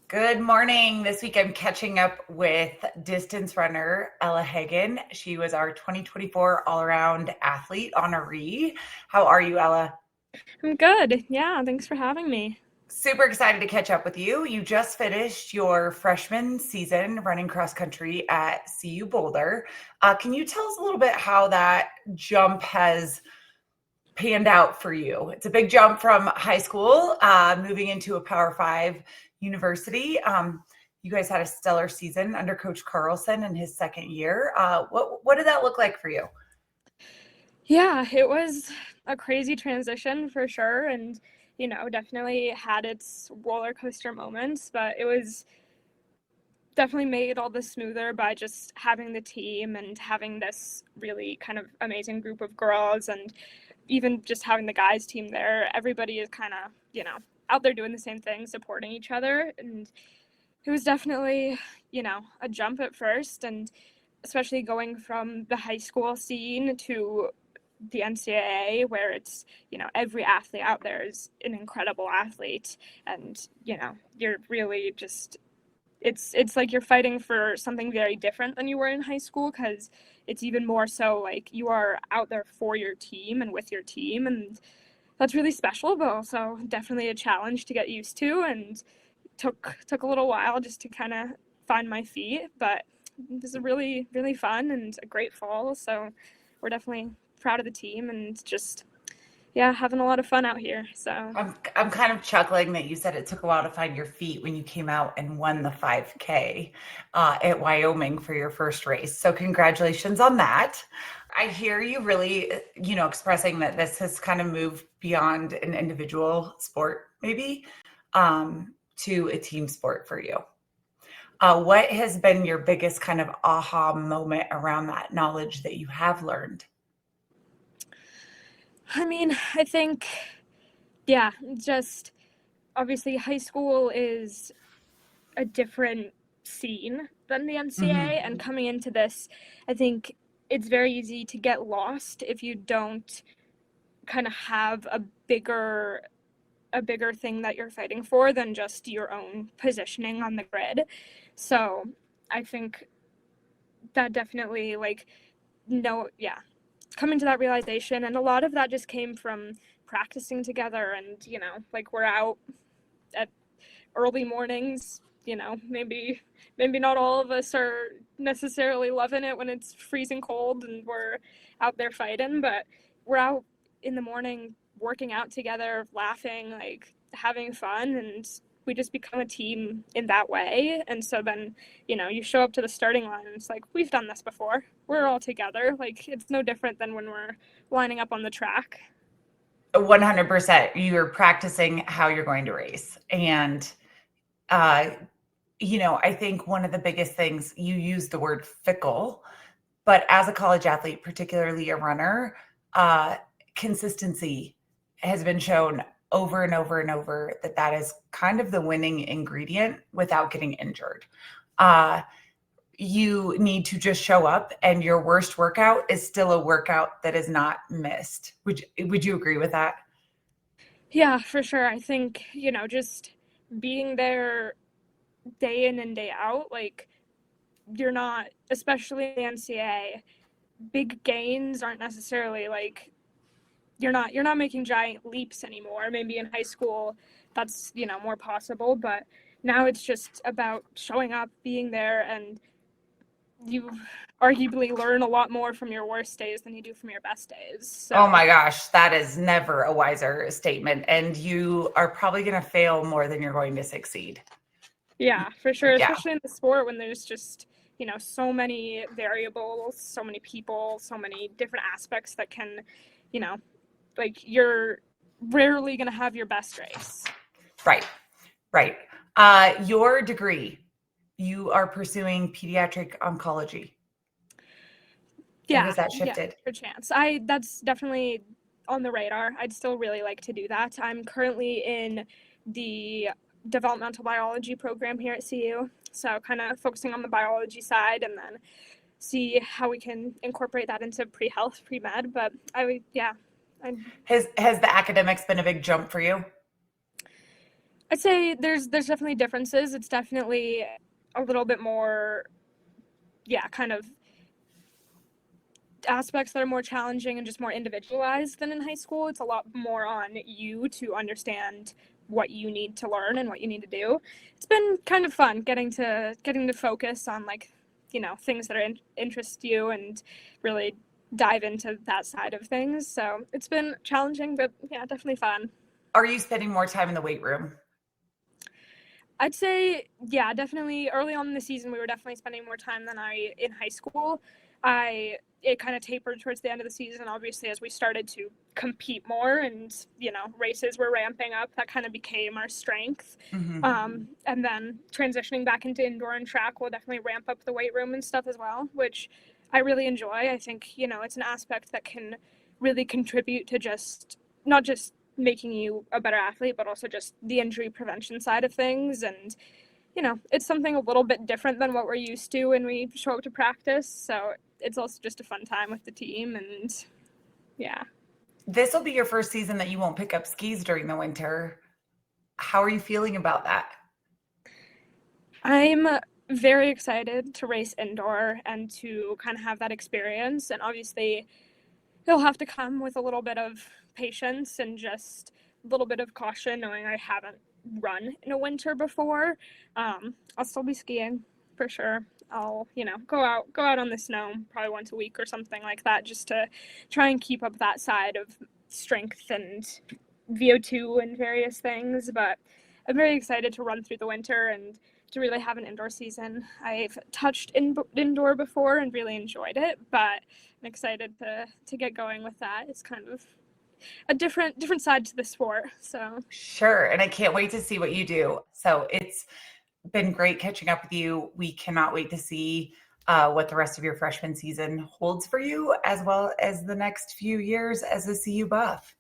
Good morning. This week I'm catching up with distance runner Ella Hagen. She was our 2024 all-around athlete honoree. How are you, Ella? I'm good. Yeah, thanks for having me. Super excited to catch up with you. You just finished your freshman season running cross country at CU Boulder. Can you tell us a little bit how that jump has panned out for you? It's a big jump from high school, moving into a Power 5 university. You guys had a stellar season under Coach Carlson in his second year. What did that look like for you? Yeah, it was a crazy transition for sure. And, definitely had its roller coaster moments, but it was definitely made all the smoother by just having the team and having this really kind of amazing group of girls, and even just having the guys team there. Everybody is kind of, out there doing the same thing, supporting each other. And it was definitely, a jump at first, and especially going from the high school scene to the NCAA, where it's, every athlete out there is an incredible athlete. And, you're really just, it's like you're fighting for something very different than you were in high school, because it's even more so like you are out there for your team and with your team. And that's really special, but also definitely a challenge to get used to, and took a little while just to kind of find my feet. But it was a really fun and a great fall, so we're definitely proud of the team and just having a lot of fun out here. So I'm kind of chuckling that you said it took a while to find your feet when you came out and won the 5K at Wyoming for your first race. So congratulations on that. I hear you really, expressing that this has kind of moved beyond an individual sport, maybe, to a team sport for you. What has been your biggest kind of aha moment around that knowledge that you have learned? I mean, I think, just obviously high school is a different scene than the NCAA, and coming into this, I think it's very easy to get lost if you don't kind of have a bigger thing that you're fighting for than just your own positioning on the grid. So I think that definitely, coming to that realization, and a lot of that just came from practicing together. And we're out at early mornings. Maybe not all of us are necessarily loving it when it's freezing cold and we're out there fighting, but we're out in the morning working out together, laughing, like having fun, and we just become a team in that way. And so then, you show up to the starting line and it's like, we've done this before. We're all together. Like, it's no different than when we're lining up on the track. 100%. You're practicing how you're going to race. And, I think one of the biggest things, you use the word fickle, but as a college athlete, particularly a runner, consistency has been shown over and over and over that is kind of the winning ingredient without getting injured. You need to just show up, and your worst workout is still a workout that is not missed. Would you agree with that? Yeah, for sure. I think, just being there day in and day out, like, you're not, especially the NCAA, big gains aren't necessarily like, you're not making giant leaps anymore. Maybe in high school that's, more possible, but now it's just about showing up, being there, and you arguably learn a lot more from your worst days than you do from your best days. So. Oh my gosh, that is never a wiser statement. And you are probably going to fail more than you're going to succeed. Yeah, for sure. Yeah. Especially in the sport when there's just, so many variables, so many people, so many different aspects that can, like, you're rarely going to have your best race. Right. Your degree, you are pursuing pediatric oncology. How has that shifted? For chance. That's definitely on the radar. I'd still really like to do that. I'm currently in the developmental biology program here at CU, so kind of focusing on the biology side, and then see how we can incorporate that into pre-health, pre-med. But Has the academics been a big jump for you? I'd say there's definitely differences. It's definitely a little bit more, yeah, kind of aspects that are more challenging and just more individualized than in high school. It's a lot more on you to understand what you need to learn and what you need to do. It's been kind of fun getting to focus on, like, things that interest you and really dive into that side of things. So it's been challenging, but yeah, definitely fun. Are you spending more time in the weight room? I'd say, yeah, definitely early on in the season, we were definitely spending more time than in high school. It kind of tapered towards the end of the season, obviously, as we started to compete more and, races were ramping up. That kind of became our strength. And then transitioning back into indoor and track will definitely ramp up the weight room and stuff as well, which I really enjoy. I think, it's an aspect that can really contribute to not just making you a better athlete, but also just the injury prevention side of things. And, it's something a little bit different than what we're used to when we show up to practice. So it's also just a fun time with the team. And yeah. This will be your first season that you won't pick up skis during the winter. How are you feeling about that? I'm very excited to race indoor and to kind of have that experience. And obviously, it'll have to come with a little bit of patience and just a little bit of caution, knowing I haven't run in a winter before. I'll still be skiing for sure. I'll, go out on the snow probably once a week or something like that, just to try and keep up that side of strength and VO2 and various things. But I'm very excited to run through the winter and to really have an indoor season. I've touched indoor before and really enjoyed it, but I'm excited to get going with that. It's kind of a different side to the sport. So Sure. And I can't wait to see what you do. So it's been great catching up with you. We cannot wait to see what the rest of your freshman season holds for you, as well as the next few years as a CU buff.